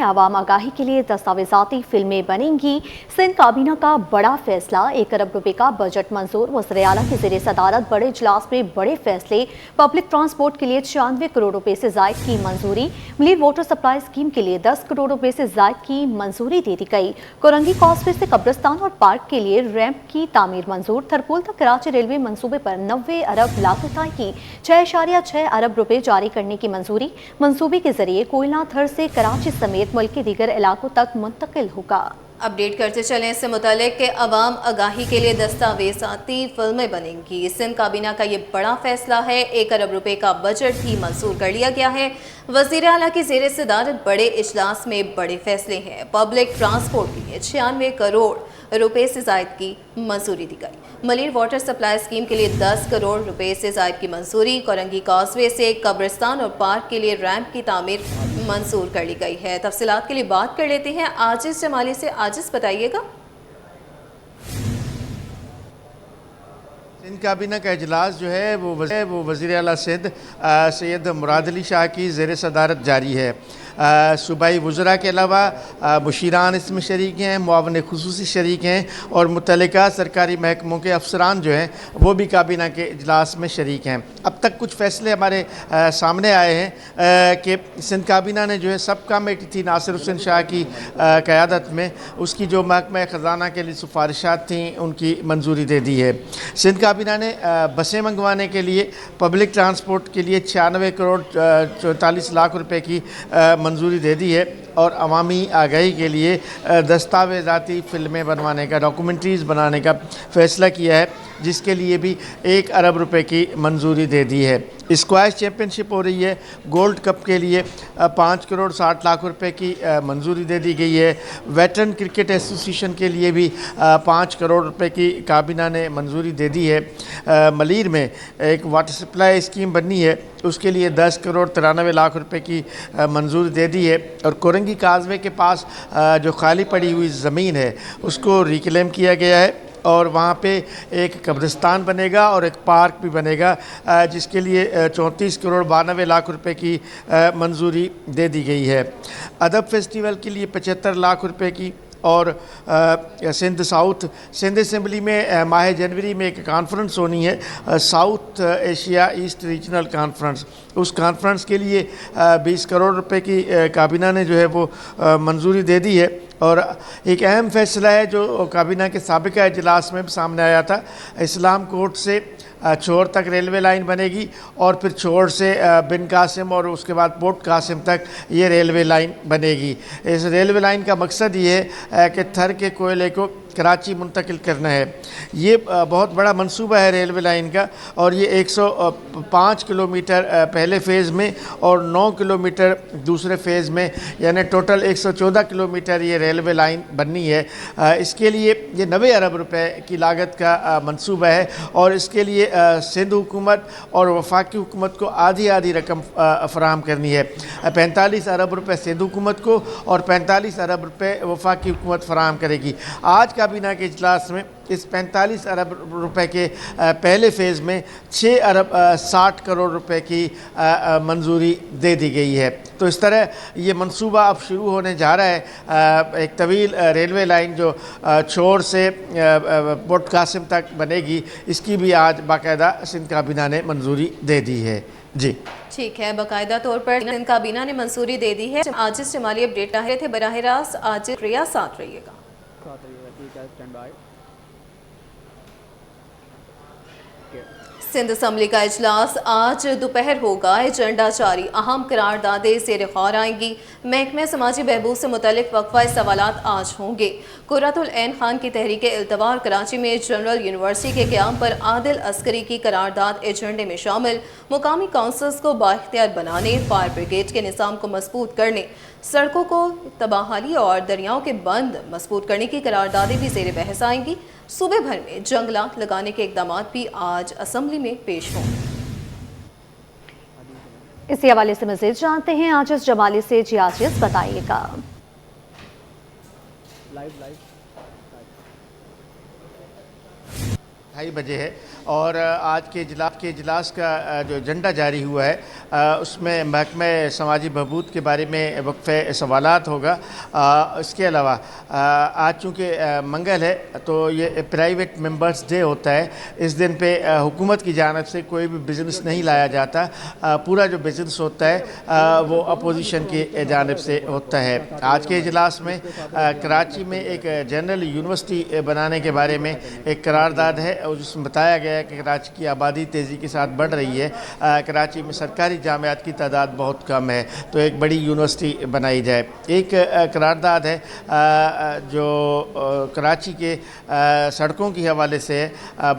आवाम आगाही के लिए दस्तावेजाती फिल्में बनेंगी। सिंध काबीना का बड़ा फैसला, 1 अरब रुपए का बजट मंजूर। वज़ीर आला की ज़ेर सदारत बड़े इजलास में बड़े फैसले। पब्लिक ट्रांसपोर्ट के लिए 96 करोड़ रुपए से जायद की मंजूरी। मिली वाटर सप्लाई स्कीम के लिए 10 करोड़ रुपए से जायद की मंजूरी दे दी गई। कोरंगी कॉजवे से कब्रिस्तान और पार्क के लिए रैंप की तामीर मंजूर। थरपुल तक कराची रेलवे मंसूबे पर 90 अरब लागत की 6.6 अरब रुपए जारी करने की मंजूरी। मंसूबे के जरिए कोयला थर से कराची समेत मुल्क के दीगर इलाकों तक मुंतकिल होगा। अपडेट करते चलें इससे मुतालिक के अवाम आगाही के लिए दस्तावेजाती फिल्में बनेंगी। सिंध काबीना का ये बड़ा फैसला है। 1 अरब रुपए का बजट भी मंजूर कर लिया गया है। वज़ीर आला की ज़ेर सदारत बड़े इजलास में बड़े फैसले हैं। पब्लिक ट्रांसपोर्ट के लिए 96 करोड़ रुपए से जायद की मंजूरी दी गई। मलिर वाटर सप्लाई स्कीम के लिए 10 करोड़ रुपए से जायद की मंजूरी। कोरंगी कॉजवे से कब्रिस्तान और पार्क के लिए रैंप की तामीर मंजूर कर ली गई है। तफसीलात के लिए बात कर लेते हैं आजिज जमाली से। आजिज, बताइएगा। सिंध काबीना का इजलास जो है वो वज़ीर आला सिंध सैयद मुराद अली शाह की ज़ेर सदारत जारी है। सूबाई वज़रा के अलावा मुशीरान इसमें शरीक हैं, मुआवन खुसूसी शरीक हैं और मुतल्लिका सरकारी महकमों के अफसरान जो हैं वो भी काबीना के इजलास में शरीक हैं। अब तक कुछ फ़ैसले हमारे सामने आए हैं कि सिंध काबीना ने जो है सब कमेटी थी नासिर हुसैन शाह की क़यादत में, उसकी जो महकमा ख़जाना के लिए सिफारिशात थी उनकी मंजूरी दे दी है। सिंध काबीना ने बसें मंगवाने के लिए पब्लिक ट्रांसपोर्ट के लिए 96 करोड़ 44 लाख रुपए की मंजूरी दे दी है और अवामी आगाही के लिए दस्तावेज़ाती फ़िल्में बनवाने का, डॉक्यूमेंट्रीज़ बनाने का फ़ैसला किया है, जिसके लिए भी 1 अरब रुपए की मंजूरी दे दी है। स्क्वैश चैम्पियनशिप हो रही है, गोल्ड कप के लिए 5 करोड़ 60 लाख रुपए की मंजूरी दे दी गई है। वेटरन क्रिकेट एसोसिएशन के लिए भी 5 करोड़ रुपए की काबीना ने मंजूरी दे दी है। मलीर में एक वाटर सप्लाई स्कीम बननी है, उसके लिए 10 करोड़ 93 लाख रुपए की मंजूरी दे दी है। और कोरंगी काजवे के पास जो खाली पड़ी हुई ज़मीन है उसको रिक्लेम किया गया है और वहाँ पे एक कब्रिस्तान बनेगा और एक पार्क भी बनेगा, जिसके लिए 34 करोड़ 92 लाख रुपए की मंजूरी दे दी गई है। अदब फेस्टिवल के लिए 75 लाख रुपए की और सिंध असम्बली में माह जनवरी में एक कॉन्फ्रेंस होनी है, south Asia east regional conference. उस कॉन्फ्रेंस के लिए 20 करोड़ रुपए की काबीना ने जो है वो मंजूरी दे दी है। और एक अहम फैसला है जो काबीना के साबिका इजलास में भी सामने आया था, इस्लाम कोर्ट से छोर तक रेलवे लाइन बनेगी और फिर छोर से बिन कासिम और उसके बाद पोर्ट कासिम तक ये रेलवे लाइन बनेगी। इस रेलवे लाइन का मकसद ये है कि थर के कोयले को कराची मुंतकिल करना है। ये बहुत बड़ा मंसूबा है रेलवे लाइन का और ये 105 किलोमीटर पहले फ़ेज़ में और 9 किलोमीटर दूसरे फ़ेज़ में, यानी टोटल 114 किलोमीटर ये रेलवे लाइन बननी है। इसके लिए ये 90 अरब रुपए की लागत का मंसूबा है और इसके लिए सिंध हुकूमत और वफाकी हुकूमत को आधी आधी रकम फ़राहम करनी है। 45 अरब रुपए सिंध हुकूमत को और 45 अरब रुपए वफाकी हुकूमत फ़राहम करेगी। आज काबीना के इजलास में इस 45 अरब रुपए के पहले फ़ेज़ में 6 अरब 60 करोड़ रुपए की मंजूरी दे दी गई है। तो इस तरह ये मंसूबा अब शुरू होने जा रहा है। एक तवील रेलवे लाइन जो छोर से पोर्ट कासिम तक बनेगी, इसकी भी आज बाकायदा सिंध काबीना ने मंजूरी दे दी है। जी ठीक है, बाकायदा तौर पर सिंध काबीना ने मंजूरी दे दी है। आजिज जमाली अपडेट कर रहे थे बराह रास्त। आज रिया साथ रहिएगा। सिंध असम्बली का इजलास आज दोपहर होगा। एजेंडा जारी, अहम करारदादें ज़ेर गौर आएंगी। महकमे समाजी बहबूद से मुतल्लिक वक्फा सवालात आज होंगे। कुर्रतुल ऐन खान की तहरीक इल्तवा और कराची में जनरल यूनिवर्सिटी के क़याम पर आदिल अस्करी की करारदाद एजेंडे में शामिल। मुकामी काउंसिल्स को बाइख्तियार बनाने, फायर ब्रिगेड के निज़ाम को मजबूत करने, सड़कों को तबाहाली और दरियाओं के बंद मजबूत करने की करारदादें भी ज़ेर बहस आएंगी। सूबे भर में जंगलात लगाने के इकदाम भी आज असम्बली में पेश होंगे। इसी हवाले से मज़ीद जानते हैं आजिज जमाली से। जी आजिज, बताइएगा। ढाई बजे है और आज के इजलास का जो एजेंडा जारी हुआ है उसमें महकमे समाजी बहबूद के बारे में वक्फ़े सवालात होगा। इसके अलावा आज चूँकि मंगल है तो ये प्राइवेट मेंबर्स डे होता है। इस दिन पे हुकूमत की जानिब से कोई भी बिज़नेस नहीं लाया जाता। पूरा जो बिज़नेस होता है वो अपोजिशन की जानिब से होता है। आज के इजलास में कराची में एक जनरल यूनिवर्सिटी बनाने के बारे में एक करारदाद है और जिसमें बताया गया है कि कराची की आबादी तेज़ी के साथ बढ़ रही है। कराची में सरकारी जामियात की तादाद बहुत कम है तो एक बड़ी यूनिवर्सिटी बनाई जाए। एक करारदाद है जो कराची के सड़कों के हवाले से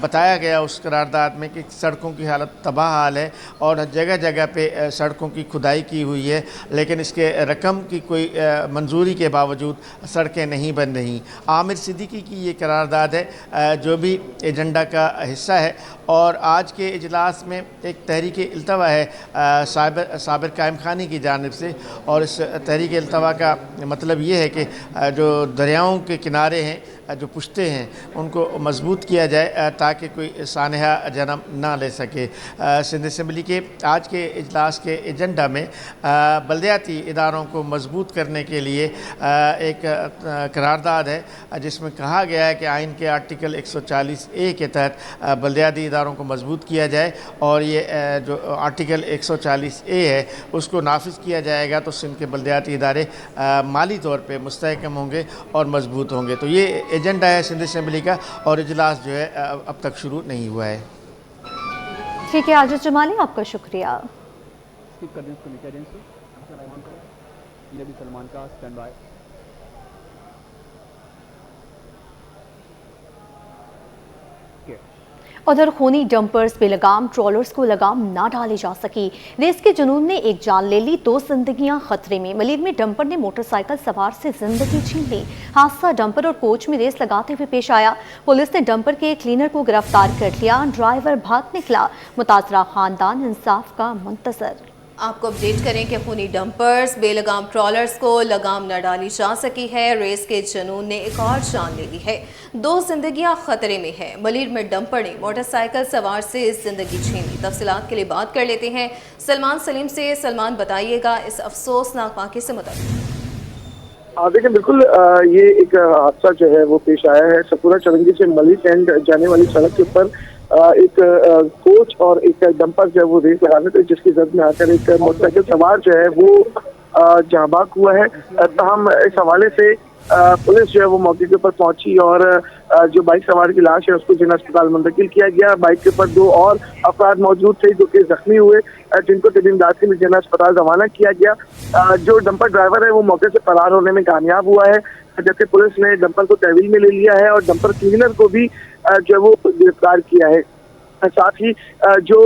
बताया गया उस करारदाद में कि सड़कों की हालत तबाह हाल है और जगह जगह पे सड़कों की खुदाई की हुई है, लेकिन इसके रकम की कोई मंजूरी के बावजूद सड़कें नहीं बन रही। आमिर सिद्दीकी की ये करारदाद है जो भी एजेंडा का हिस्सा है। और आज के इजलास में एक तहरीक इल्तवा है साबिर कायम खानी की जानिब से, और इस तहरीक इल्तवा का मतलब ये है कि जो दरियाओं के किनारे हैं, जो पुश्ते हैं, उनको मजबूत किया जाए ताकि कोई सानहा जन्म ना ले सके। सिंध असम्बली के आज के इजलास के एजेंडा में बल्दियाती इदारों को मजबूत करने के लिए एक करारदाद है जिसमें कहा गया है कि आइन के आर्टिकल 140A के तहत बल्दियाती इदारों को मजबूत किया जाए और ये जो आर्टिकल 140A है उसको नाफिज किया जाएगा तो सिंध के बल्दियाती इदारे माली तौर पर मुस्तहकम होंगे और मजबूत होंगे। तो ये एजेंडा है सिंध असम्बली का और इजलास जो है अब तक शुरू नहीं हुआ है। ठीक है आजिज जमाली, आपका शुक्रिया। सलमान का स्टैंड बाय। उधर खूनी डंपर्स बेलगाम ट्रॉलर्स को लगाम ना डाली जा सकी। रेस के जुनून ने एक जान ले ली, 2 जिंदगियां खतरे में। मलिर में डंपर ने मोटरसाइकिल सवार से जिंदगी छीन ली। हादसा डंपर और कोच में रेस लगाते हुए पेश आया। पुलिस ने डंपर के क्लीनर को गिरफ्तार कर लिया। ड्राइवर भाग निकला। मुतासरा खानदान इंसाफ का मुंतजर। आपको अपडेट करें कि खूनी डंपर्स बेलगाम ट्रॉलर्स को लगाम न डाली जा सकी है। रेस के जुनून ने एक और जान ले ली है, 2 जिंदगियां खतरे में है। मलिर में डंपर ने मोटरसाइकिल सवार से जिंदगी छीन ली। तफसीलात के लिए बात कर लेते हैं सलमान सलीम से। सलमान, बताइएगा इस अफसोसनाक वाक़े से मुताल्लिक़। देखिए, बिल्कुल ये एक हादसा जो है वो पेश आया है सपूरा चरंगी से मलिक एंड जाने वाली सड़क के ऊपर। एक कोच और एक डंपर जो है वो रेस लगा रहे थे, जिसकी जद में आकर एक मोटरसाइकिल सवार जो है वो जहाँ बाग हुआ है। तमाम इस हवाले से पुलिस जो है वो मौके के ऊपर पहुंची और जो बाइक सवार की लाश है उसको जिला अस्पताल मुंतकिल किया गया। बाइक के ऊपर 2 और अफराद मौजूद थे जो कि जख्मी हुए, जिनको तिब इमदाद के लिए जिला अस्पताल रवाना किया गया। जो डंपर ड्राइवर है वो मौके से फरार होने में कामयाब हुआ है, जबकि पुलिस ने डंपर को तहवील में ले लिया है और डंपर क्लीनर को भी जो है वो गिरफ्तार किया है। साथ ही जो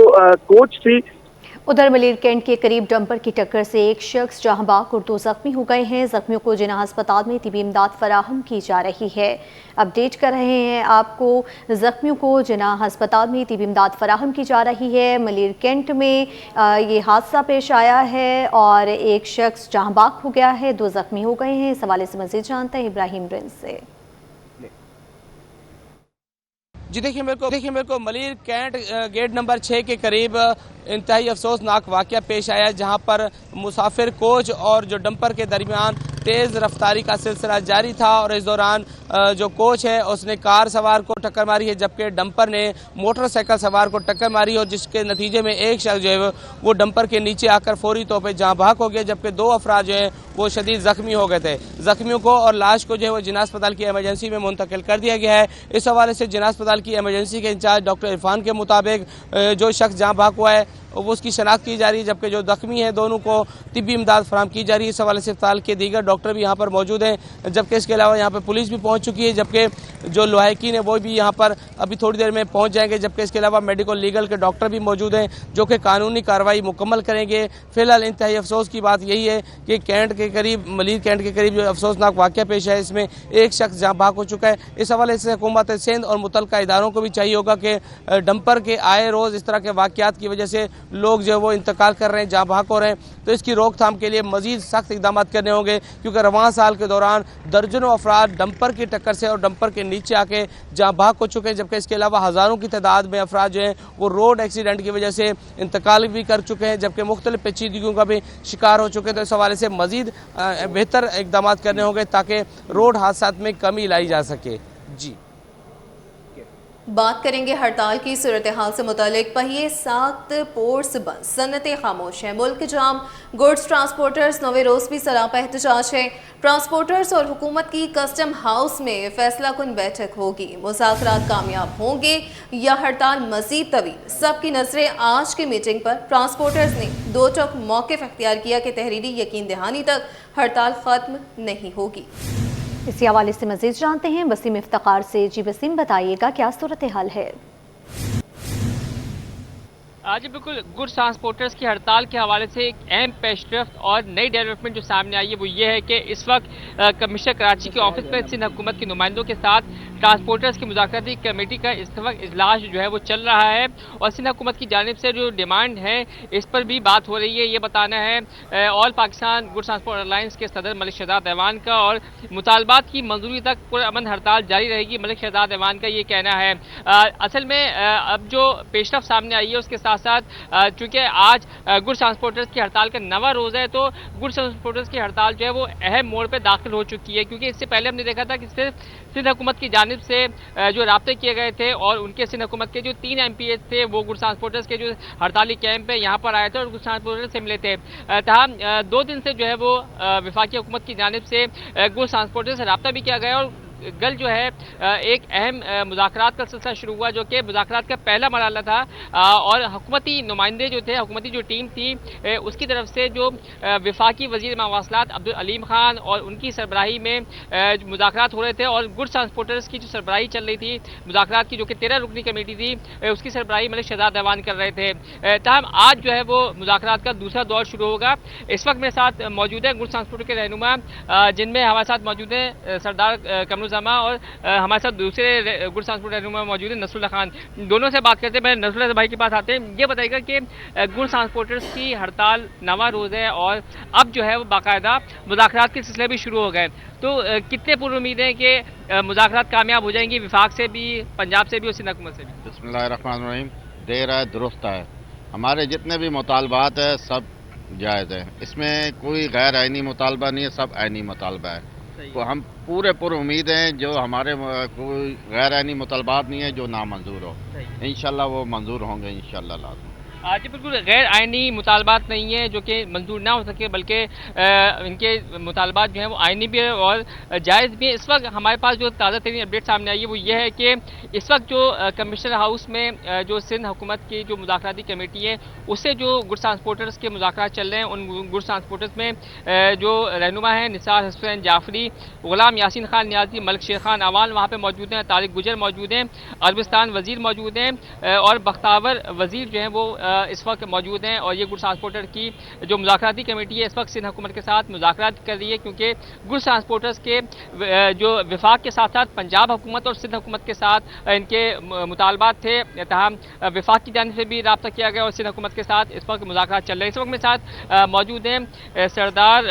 कोच थी। उधर मलिर कैंट के करीब डंपर की टक्कर से एक शख्स जहां बाग और 2 जख्मी हो गए हैं। जख्मियों को जिना अस्पताल में तिबी इमदाद फराहम की जा रही है। अपडेट कर रहे हैं आपको, जख्मियों को जिना अस्पताल में तिबी इमदाद फराहम की जा रही है। मलिर कैंट में ये हादसा पेश आया है और एक शख्स जहां बाग हो गया है, 2 जख्मी हो गए हैं। इस हवाले से मजीद जानते हैं इब्राहिम रिंस से। जी देखिए मेरे को मलिर कैंट गेट नंबर 6 के करीब इंतहाई अफसोसनाक वाक़या पेश आया, जहां पर मुसाफिर कोच और जो डंपर के दरमियान तेज़ रफ्तारी का सिलसिला जारी था और इस दौरान जो कोच है उसने कार सवार को टक्कर मारी है, जबकि डंपर ने मोटरसाइकिल सवार को टक्कर मारी और जिसके नतीजे में एक शख्स जो है वो डंपर के नीचे आकर फौरी तौर पर जहाँ भाग हो गया, जबकि 2 अफराद जो हैं वो शदीद जख्मी हो गए थे। जख्मियों को और लाश को जो है वो जिना अस्पताल की एमरजेंसी में मुंतकिल कर दिया गया है। इस हवाले से जिना अस्पताल की एमरजेंसी के इंचार्ज डॉक्टर इरफान के मुताबिक जो शख्स जहाँ भाग हुआ है वो उसकी शनाख्त की जा रही है, जबकि जो जख्मी है दोनों को तिब्बी इमदाद फराहम की जा रही है। इस हवाले से अस्पताल के दीगर डॉक्टर भी यहाँ पर मौजूद हैं, जबकि इसके अलावा यहाँ पर पुलिस भी पहुँच चुकी है, जबकि जो लुहायकीन है वो भी यहाँ पर अभी थोड़ी देर में पहुँच जाएंगे, जबकि इसके अलावा मेडिकल लीगल के डॉक्टर भी मौजूद हैं जो कि कानूनी कार्रवाई मुकम्मल करेंगे। फिलहाल इंतहाई अफसोस की बात यही है कि कैंट के करीब, मलीर कैंट के करीब जो अफसोसनाक वाक़या पेश है, इसमें एक शख्स जहाँ भाग हो चुका है। इस हवाले से हुकूमत सिंध और मुतल्लिका इदारों को भी चाहिए होगा कि डंपर के आए रोज़ इस तरह के वाक़यात की वजह से लोग जो है वो इंतकाल कर रहे हैं, जहाँ भाग हो रहे हैं, तो इसकी रोकथाम के लिए मजीद सख्त इकदाम करने होंगे, क्योंकि रवां साल के दौरान दर्जनों अफराद डंपर की टक्कर से और डंपर के नीचे आके जहाँ भाग हो चुके हैं, जबकि इसके अलावा हज़ारों की तादाद में अफराद जो हैं वो रोड एक्सीडेंट की वजह से इंतकाल भी कर चुके हैं, जबकि मुख्तलिफ पेचीदगियों का भी शिकार हो चुके हैं। तो इस हवाले से मजीद बेहतर इकदाम करने होंगे ताकि रोड हादसा में कमी लाई जा सके। जी, बात करेंगे हड़ताल की सूरत हाल से मुतालिक। पहिए साख्त, पोर्ट्स बंद, सन्नतें खामोश हैं, मुल्क जाम, गुड्स ट्रांसपोर्टर्स नवे रोज भी सरापा एहतजाज है। ट्रांसपोर्टर्स और हुकूमत की कस्टम हाउस में फैसला कुन बैठक होगी, मुज़ाकरात कामयाब होंगे या हड़ताल मजीद तवील? सबकी नजरें आज की मीटिंग पर। ट्रांसपोर्टर्स ने 2 टक मौक़िफ़ अख्तियार किया कि तहरीरी यकीन दहानी तक हड़ताल खत्म नहीं होगी। इसी हवाले से मजीद जानते हैं वसीम इफ्तिकार से। जी वसीम, बताइएगा क्या सूरत हाल है? आज बिल्कुल गुड्स ट्रांसपोर्टर्स की हड़ताल के हवाले से एक अहम पेशरफ्त और नई डेवलपमेंट जो सामने आई है वो ये है कि इस वक्त कमिश्नर कराची के ऑफिस में सिंध हुकूमत के नुमाइंदों के साथ ट्रांसपोर्टर्स की मुज़ाकराती कमेटी का इस वक्त इजलास जो है वो चल रहा है, और सिंध हुकूमत की जानिब से जो डिमांड है इस पर भी बात हो रही है। ये बताना है all Pakistan goods transport alliance के सदर मलिक शहजाद ऐवान का, और मुतालबात की मंजूरी तक पुरअमन हड़ताल जारी रहेगी, मलिक शहजाद ऐवान का ये कहना है। असल में अब जो पेशरफ्त सामने आई है उसके साथ साथ चूँकि आज गुड्स ट्रांसपोर्टर्स की हड़ताल का 9वां रोज़ है, तो गुड्स ट्रांसपोर्टर्स की हड़ताल जो है वो अहम मोड़ पर दाखिल हो चुकी है, क्योंकि इससे पहले हमने देखा था कि सिंध हुकूमत की जानिब से जो राब्ते किए गए थे और उनके सिंध हुकूमत के जो 3 MPs थे वो गुड्स ट्रांसपोर्टर्स के जो हड़ताली कैंप है यहाँ पर आए थे और गुड्स ट्रांसपोर्टर्स से मिले थे। तमाम 2 दिन से जो है वो वफाकी हुकूमत की जानिब से गुड्स ट्रांसपोर्टर्स से रब्ता भी किया गया, और कल जो है एक अहम मुज़ाकरात का सिलसिला शुरू हुआ, जो कि मुज़ाकरात का पहला मरहला था, और हुकूमती नुमाइंदे जो थे, हुकूमती जो टीम थी उसकी तरफ से जो वफाकी वज़ीर मवासलात अब्दुल अलीम खान और उनकी सरबराही में मुज़ाकरात हो रहे थे, और गुड्स ट्रांसपोर्टर्स की जो सरबराही चल रही थी मुज़ाकरात की, जो कि 13 रुकनी कमेटी थी, उसकी सरबराही मलिक शहजाद ऐवान कर रहे थे। तमाम आज जो है वो मुज़ाकरात का दूसरा दौर शुरू होगा। इस वक्त मेरे साथ मौजूद है गुड्स ट्रांसपोर्ट के रहनुमा, जिनमें हमारे साथ मौजूद हैं सरदार कमरुज़्ज़मा, और हमारे साथ दूसरे गुड्स ट्रांसपोर्ट रहनुमा मौजूद है नसरुल्लाह खान। दोनों से बात करते हैं। मैं नसरुल्लाह भाई के पास आते हैं। ये बताइएगा कि गुड्स ट्रांसपोर्टर्स की हड़ताल 9वां रोज़ है और अब जो है वो बाकायदा मुज़ाकरात के सिलसिले भी शुरू हो गए, तो कितने पूर्व उम्मीद है कि मुज़ाकरात कामयाब हो जाएंगी, विफाक से भी, पंजाब से भी और सिंध हुकूमत से भी? बिस्मिल्लाहिर्रहमानिर्रहीम। देर है दुरुस्त है, हमारे जितने भी मुतालबात है सब जायज़ है, इसमें कोई गैर आइनी मुतालबा नहीं है, सब आइनी मुतालबा है। तो हम पूरे उम्मीद हैं जो हमारे कोई गैर आइनी मुतालबात नहीं है जो नामंजूर हो, इंशाल्लाह वो मंजूर होंगे इंशाल्लाह लाज़िम। जी बिल्कुल, गैर आइनी मुतालबात नहीं है जो कि मंजूर ना हो सके, बल्कि इनके मुतालबात जो हैं वो आइनी भी है और जायज़ भी है। इस वक्त हमारे पास जो ताज़ा तरीन अपडेट सामने आई है वो ये है कि इस वक्त जो कमिश्नर हाउस में जो सिंध हुकूमत की जो मुज़ाकराती कमेटी है उससे जो गुड्स ट्रांसपोर्टर्स के मुज़ाकरात चल रहे हैं, उन गुड्स ट्रांसपोर्टर्स में जो रहनुमा हैं निसार हुसैन जाफरी, गुलाम यासीन खान नियाज़ी, मलिक शेर खान अवान वहाँ पर मौजूद हैं, तारिक गुजर मौजूद हैं, अरबिस्तान वज़ीर मौजूद हैं, और बख्तावर वज़ीर जो हैं वो इस वक्त मौजूद हैं। और ये गुड्स ट्रांसपोर्टर की जो मुज़ाकराती कमेटी है इस वक्त सिंध हुकूमत के साथ मुज़ाकरात कर रही है, क्योंकि गुड्स ट्रांसपोर्टर्स के जो विफाक के साथ साथ पंजाब हुकूमत और सिंध हुकूमत के साथ इनके मुतालबात थे, तमाम विफाक की जानिब से भी रब्ता किया गया और सिंध हुकूमत के साथ इस वक्त मुज़ाकरात चल रहे हैं। इस वक्त मेरे साथ मौजूद हैं सरदार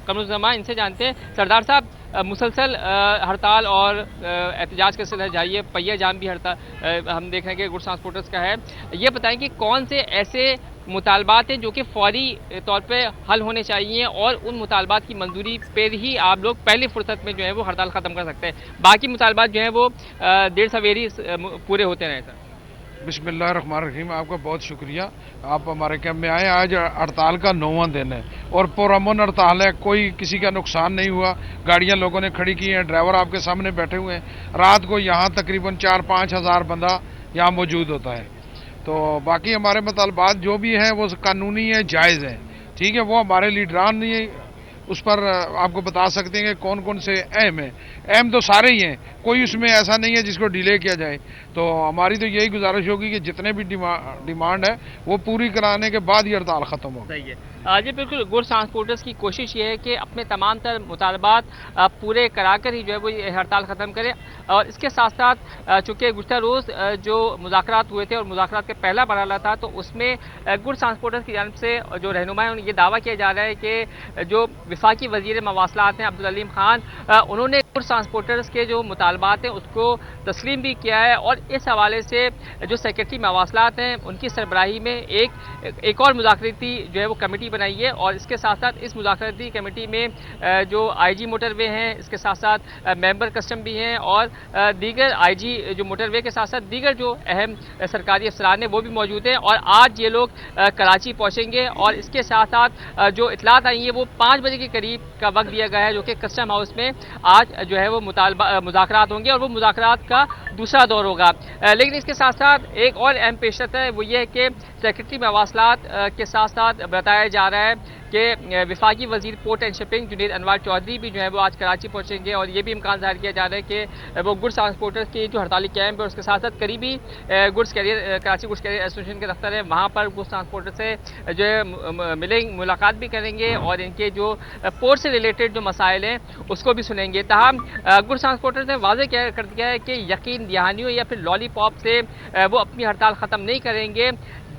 कमरुज़्ज़मा, इनसे जानते हैं। सरदार साहब, मुसलसल हड़ताल और एहतजाज का सिलसिला जारी है, पहिया जाम भी हड़ताल हम देख रहे हैं कि गुड्स ट्रांसपोर्टर्स का है। ये बताएं कि कौन से ऐसे मुतालबात हैं जो कि फौरी तौर पे हल होने चाहिए और उन मुतालबात की मंजूरी पर ही आप लोग पहली फुर्सत में जो है वो हड़ताल ख़त्म कर सकते हैं, बाकी मुतालबात जो हैं वो देर सवेरी पूरे होते रहें? सर बिस्मिल्लाहिर्रहमानिर्रहीम, आपका बहुत शुक्रिया, आप हमारे कैंप में आए। आज हड़ताल का 9वां दिन है और पुरअमन हड़ताल है, कोई किसी का नुकसान नहीं हुआ, गाड़ियां लोगों ने खड़ी की हैं, ड्राइवर आपके सामने बैठे हुए हैं। रात को यहाँ तकरीबन 4-5 हज़ार बंदा यहाँ मौजूद होता है। तो बाकी हमारे मुतालबात जो भी हैं वो कानूनी है, जायज़ है, ठीक है। वो हमारे लीडरान नहीं उस पर आपको बता सकते हैं कि कौन कौन से अहम हैं। अहम तो सारे ही हैं, कोई उसमें ऐसा नहीं है जिसको डिले किया जाए। तो हमारी तो यही गुजारिश होगी कि जितने भी डिमांड है वो पूरी कराने के बाद ही हड़ताल ख़त्म हो। सही है। जी बिल्कुल, गुड्स ट्रांसपोर्टर्स की कोशिश ये है कि अपने तमाम तर मुतालबात पूरे कराकर ही जो है वो ये हड़ताल ख़त्म करें। और इसके साथ साथ चूँकि गुज़िश्ता रोज़ जो मुज़ाकरात हुए थे और मुज़ाकरात का पहला मरहला था, तो उसमें गुड्स ट्रांसपोर्टर्स की जानिब से जो रहनुमा है ये दावा किया जा रहा है कि जो वफाकी वज़ीर मवासलात हैं अब्दुल अलीम खान, उन्होंने गुड्स ट्रांसपोर्टर्स के जो मुतालबात हैं उसको तस्लीम भी किया है। और इस हवाले से जो सेक्रेटरी मवासलात हैं उनकी सरबराही में एक और मुज़ाकरती जो है वो कमेटी बनाई है। और इसके साथ साथ इस मुज़ाकरती कमेटी में जो IG मोटरवे हैं, इसके साथ साथ मेंबर कस्टम भी हैं और दीगर IG जो मोटरवे के साथ साथ दीगर जो अहम सरकारी अफसरान हैं वो भी मौजूद हैं। और आज ये लोग कराची पहुँचेंगे। और इसके साथ साथ जो इतलात आई है वो 5 बजे के करीब का वक्त दिया गया है, जो कि कस्टम हाउस में आज जो है वो मुज़ाकरात होंगे और वो मुज़ाकरात का दूसरा दौर होगा। लेकिन इसके साथ साथ एक और अहम पेशरत है, वो ये है कि सेक्रेटरी मवासलात के साथ साथ बताया जा रहा है कि वफाकी वज़ीर port and shipping Junaid Anwar Chaudhry भी जो है वो आज कराची पहुँचेंगे। और ये भी इम्कान ज़ाहिर किया जा रहा है कि वो गुड्स ट्रांसपोर्टर्स की जो हड़ताली कैंप है उसके साथ साथ करीबी goods carrier Karachi goods carrier association के दफ्तर है, वहाँ पर गुड्स ट्रांसपोर्टर से जो है मिलेंगे, मुलाकात भी करेंगे और इनके जो पोर्ट से रिलेटेड जो मसाइल हैं उसको भी सुनेंगे। ताहम गुड्स ट्रांसपोर्टर्स ने वाज़े कर दिया है कि यकीन दहानियों या फिर लॉलीपॉप से वो अपनी हड़ताल ख़त्म नहीं करेंगे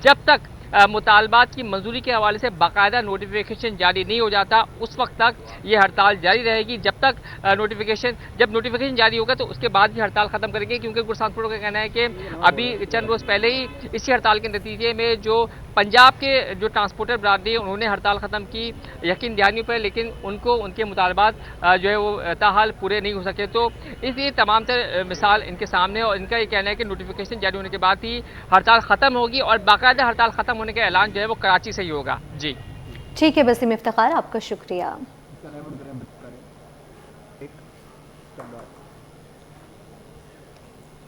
जब तक मुतालबात की मंजूरी के हवाले से बाकायदा नोटिफिकेशन जारी नहीं हो जाता। उस वक्त तक ये हड़ताल जारी रहेगी। जब तक जब नोटिफिकेशन जारी होगा तो उसके बाद भी हड़ताल ख़त्म करेंगे, क्योंकि गुड्स ट्रांसपोर्टर का कहना है कि अभी चंद रोज़ पहले ही इसी हड़ताल के नतीजे में जो पंजाब के जो ट्रांसपोर्टर बरादरी है उन्होंने हड़ताल ख़त्म की यकीन दहानियों पर, लेकिन उनको उनके मुतालबात जो है वो ताहाल पूरे नहीं हो सके। तो इसलिए तमाम तर मिसाल इनके सामने और इनका ये कहना है कि नोटिफिकेशन जारी होने के बाद ही हड़ताल ख़त्म होगी और बाकायदा हड़ताल ख़त्म होने का ऐलान जो है वो कराची से ही होगा। जी ठीक है वसीम इफ्तिखार, आपका शुक्रिया।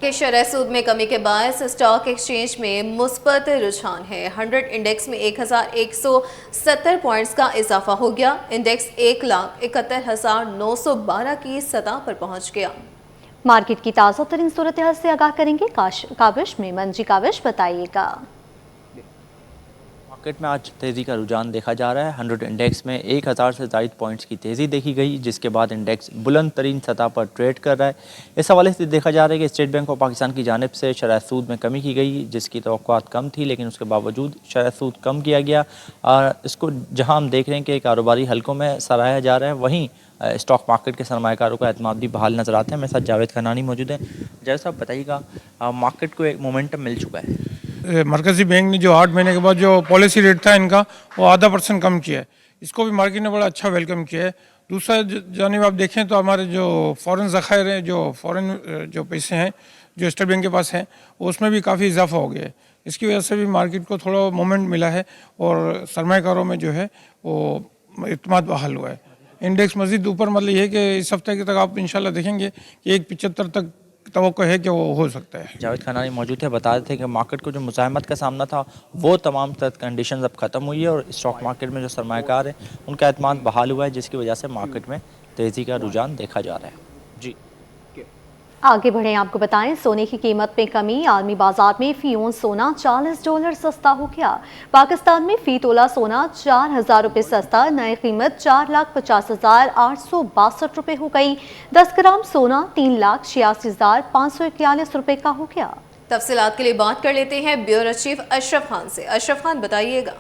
कि शरह सूद में कमी के बायस स्टॉक एक्सचेंज में मुस्बत रुझान है। 100 इंडेक्स में 1170 पॉइंट्स का इजाफा हो गया। इंडेक्स 1,71,912 की सतह पर पहुंच गया। मार्केट की ताज़ा तरीन सूरत हाल से आगाह करेंगे काविश मेमन। जी काविश, बताइएगा। मार्केट में आज तेज़ी का रुझान देखा जा रहा है। 100 इंडेक्स में 1000 से ज़ायद पॉइंट्स की तेज़ी देखी गई, जिसके बाद इंडेक्स बुलंद तरीन सतह पर ट्रेड कर रहा है। इस हवाले से देखा जा रहा है कि स्टेट बैंक ऑफ पाकिस्तान की जानिब से शरह सूद में कमी की गई, जिसकी तवक्कुआत कम थी, लेकिन उसके बावजूद शरह सूद कम किया गया। और इसको जहाँ हम देख रहे हैं कि कारोबारी हलकों में सराहा जा रहा है, वहीं स्टॉक मार्केट के सरमायाकारों का एतमाद भी बहाल नज़र आता है। मेरे साथ जावेद खनानी मौजूद हैं। जावेद साहब, बताइएगा, मार्केट को एक मोमेंटम मिल चुका है। मरकज़ी बैंक ने जो 8 महीने के बाद जो पॉलिसी रेट था इनका वो ½ % कम किया है, इसको भी मार्केट ने बड़ा अच्छा वेलकम किया है। दूसरा जानिब आप देखें तो हमारे जो फ़ॉरेन ज़खायर हैं, जो फ़ॉरेन जो पैसे हैं जो स्टेट बैंक के पास हैं, उसमें भी काफ़ी इजाफा हो गया है। इसकी वजह से भी मार्केट को थोड़ा मोमेंट मिला है और सरमायाकारों में जो है वो इत्मीनान बहाल हुआ है। इंडेक्स मज़ीद ऊपर, मतलब ये है कि इस हफ्ते तक आप इंशाल्लाह देखेंगे कि 1,75 तक तवक्को है कि वो हो सकता है। जावेद खनानी मौजूद है, बता रहे थे कि मार्केट को जो मुज़ाहमत का सामना था वो तमाम कंडीशंस अब ख़त्म हुई है और स्टॉक मार्केट में जो सरमायाकार हैं उनका एतमाद बहाल हुआ है, जिसकी वजह से मार्केट में तेज़ी का रुझान देखा जा रहा है। जी आगे बढ़ें, आपको बताएं सोने की कीमत में कमी। आलमी बाजार में फी औंस सोना $40 सस्ता हो गया। पाकिस्तान में फी तोला सोना 4,000 रुपये सस्ता, नई कीमत 4,50,862 रुपये हो गई। 10 ग्राम सोना 3,86,541 रुपये का हो गया। तफसीलात के लिए बात कर लेते हैं ब्यूरो चीफ अशरफ खान से। अशरफ खान, बताइएगा।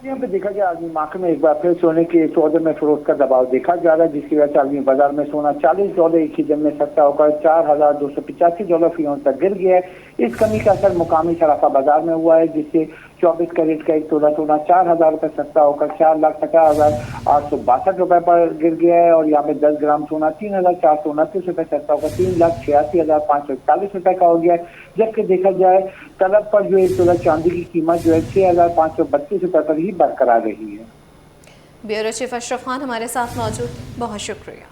यहाँ पे देखा गया आलमी मार्केट में एक बार फिर सोने के सौदे में फरोख्त का दबाव देखा जा रहा है, जिसकी वजह से आलमी बाजार में सोना $40 एक ही दिन में सस्ता होकर $4,285 फी औंस तक गिर गया है। इस कमी का असर मुकामी शराफा बाजार में हुआ है, जिससे 24 कैरेट का एक तोला सोना 4,000 रुपये सस्ता होकर 4,50,862 रुपये पर गिर गया है। और यहाँ पे 10 ग्राम सोना 3,429 रुपये सस्ता होकर 3,86,541 रुपये का हो गया है। जबकि देखा जाए तलब पर जो एक तोला चांदी की कीमत जो है 6,532 रुपये पर ही बरकरार रही है। ब्यूरो चीफ अशरफ खान हमारे साथ मौजूद, बहुत शुक्रिया।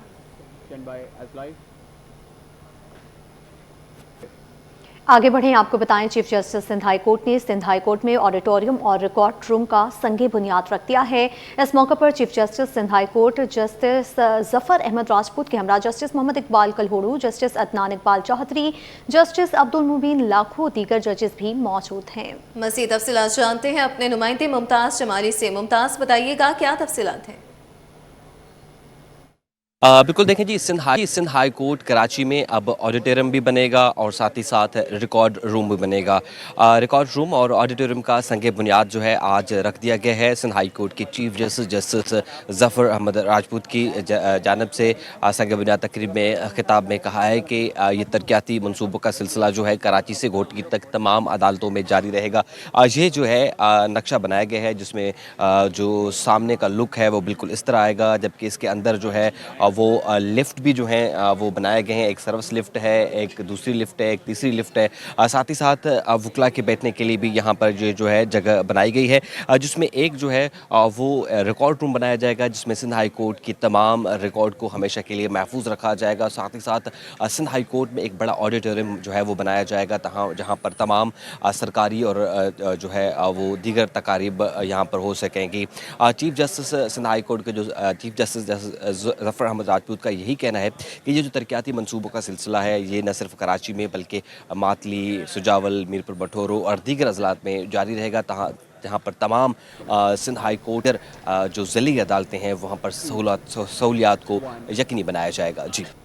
आगे बढ़ें, आपको बताएं chief justice Sindh high court ने सिंध हाई कोर्ट में ऑडिटोरियम और रिकॉर्ड रूम का संगे बुनियाद रख दिया है। इस मौके पर chief justice Sindh high court justice Zafar Ahmed Rajput के हमरा justice Muhammad Iqbal Kalhoro, justice Adnan Iqbal Chaudhry, justice Abdul Mubeen Lakho दीगर जजेस भी मौजूद हैं। मज़ीद तफसीलात जानते हैं अपने नुमाइंदे मुमताज़ जमाली से। मुमताज़, बताइएगा क्या तफसीलात हैं? बिल्कुल देखें जी, सिंध हाई कोर्ट कराची में अब ऑडिटोरियम भी बनेगा और साथ ही साथ रिकॉर्ड रूम भी बनेगा। रिकॉर्ड रूम और ऑडिटोरियम का संगे बुनियाद जो है आज रख दिया गया है। सिंध हाई कोर्ट के chief justice justice Zafar Ahmed Rajput की जानब से संगे बुनियाद तकरीब में खिताब में कहा है कि ये तरक्याती मनसूबों का सिलसिला जो है कराची से घोटकी तक तमाम अदालतों में जारी रहेगा। ये जो है नक्शा बनाया गया है जिसमें जो सामने का लुक है वो बिल्कुल इस तरह आएगा, जबकि इसके अंदर जो है वो लिफ्ट भी जो हैं वो बनाए गए हैं। एक सर्विस लिफ्ट है, एक दूसरी लिफ्ट है, एक तीसरी लिफ्ट है। साथ ही साथ वकला के बैठने के लिए भी यहाँ पर जो है जगह बनाई गई है, जिसमें एक जो है वो रिकॉर्ड रूम बनाया जाएगा जिसमें सिंध हाई कोर्ट की तमाम रिकॉर्ड को हमेशा के लिए महफूज रखा जाएगा। साथ ही साथ सिंध हाई कोर्ट में एक बड़ा ऑडिटोरियम जो है वो बनाया जाएगा जहाँ पर तमाम सरकारी और जो है वो दीगर तकारीब यहाँ पर हो सकेंगी। Chief justice Sindh high court के जो चीफ जस्टिस जफ़र अहमद राजपूत का यही कहना है कि ये जो तरक्याती मंसूबों का सिलसिला है ये न सिर्फ कराची में बल्कि मातली, सुजावल, मीरपुर बटोरो और दीगर अजलात में जारी रहेगा, जहाँ पर तमाम सिंध हाई कोर्ट जो ज़िली अदालतें हैं वहाँ पर सहूलियात को यकीनी बनाया जाएगा। जी।